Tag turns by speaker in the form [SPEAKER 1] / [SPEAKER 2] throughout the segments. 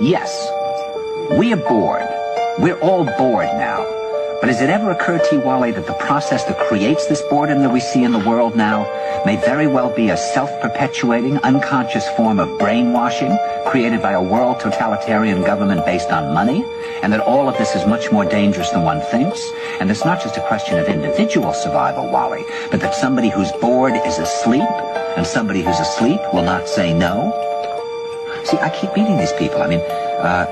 [SPEAKER 1] Yes, we are bored. We're all bored now. But has it ever occurred to you, Wally, that the process that creates this boredom that we see in the world now may very well be a self-perpetuating, unconscious form of brainwashing created by a world totalitarian government based on money, and that all of this is much more dangerous than one thinks, and it's not just a question of individual survival, Wally, but that somebody who's bored is asleep, and somebody who's asleep will not say no? See, I keep meeting these people. I mean,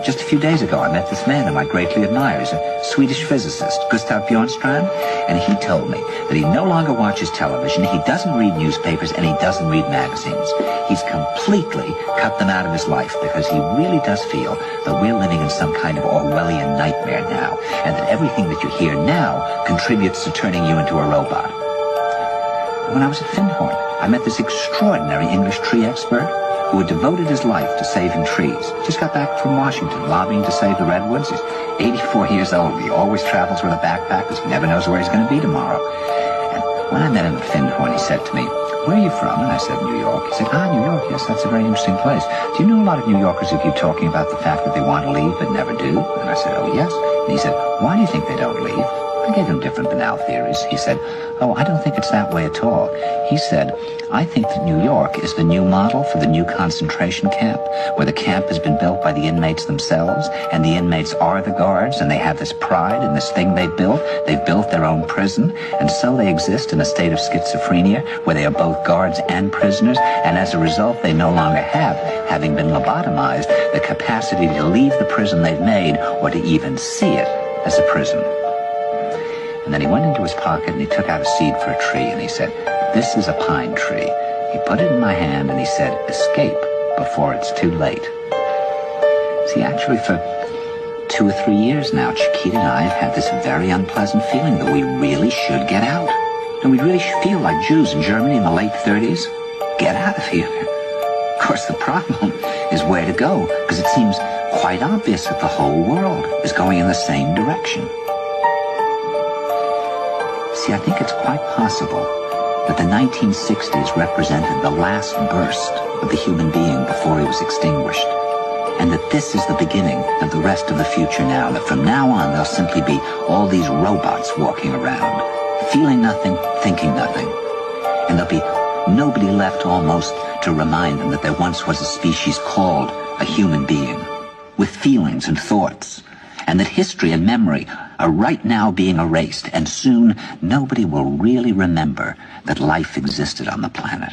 [SPEAKER 1] just a few days ago, I met this man whom I greatly admire. He's a Swedish physicist, Gustav Bjornstrand, and he told me that he no longer watches television, he doesn't read newspapers, and he doesn't read magazines. He's completely cut them out of his life because he really does feel that we're living in some kind of Orwellian nightmare now, and that everything that you hear now contributes to turning you into a robot. When I was at Findhorn, I met this extraordinary English tree expert who had devoted his life to saving trees. Just got back from Washington, lobbying to save the redwoods. He's 84 years old. He always travels with a backpack because he never knows where he's going to be tomorrow. And when I met him at Findhorn, he said to me, "Where are you from?" And I said, "New York." He said, "Ah, New York, yes, that's a very interesting place. Do you know a lot of New Yorkers who keep talking about the fact that they want to leave but never do?" And I said, "Oh, yes." And he said, "Why do you think they don't leave?" I gave him different banal theories. He said, "Oh, I don't think it's that way at all." He said, "I think that New York is the new model for the new concentration camp, where the camp has been built by the inmates themselves, and the inmates are the guards, and they have this pride in this thing they've built. They've built their own prison, and so they exist in a state of schizophrenia, where they are both guards and prisoners, and as a result, they no longer have, having been lobotomized, the capacity to leave the prison they've made, or to even see it as a prison." And then he went into his pocket and he took out a seed for a tree and he said, "This is a pine tree." He put it in my hand and he said, "Escape before it's too late." See, actually for 2 or 3 years now, Chiquita and I have had this very unpleasant feeling that we really should get out. And we really feel like Jews in Germany in the late 30s. Get out of here. Of course, the problem is where to go, because it seems quite obvious that the whole world is going in the same direction. See, I think it's quite possible that the 1960s represented the last burst of the human being before he was extinguished, and that this is the beginning of the rest of the future now, that from now on there'll simply be all these robots walking around, feeling nothing, thinking nothing, and there'll be nobody left almost to remind them that there once was a species called a human being, with feelings and thoughts, and that history and memory are right now being erased, and soon nobody will really remember that life existed on the planet.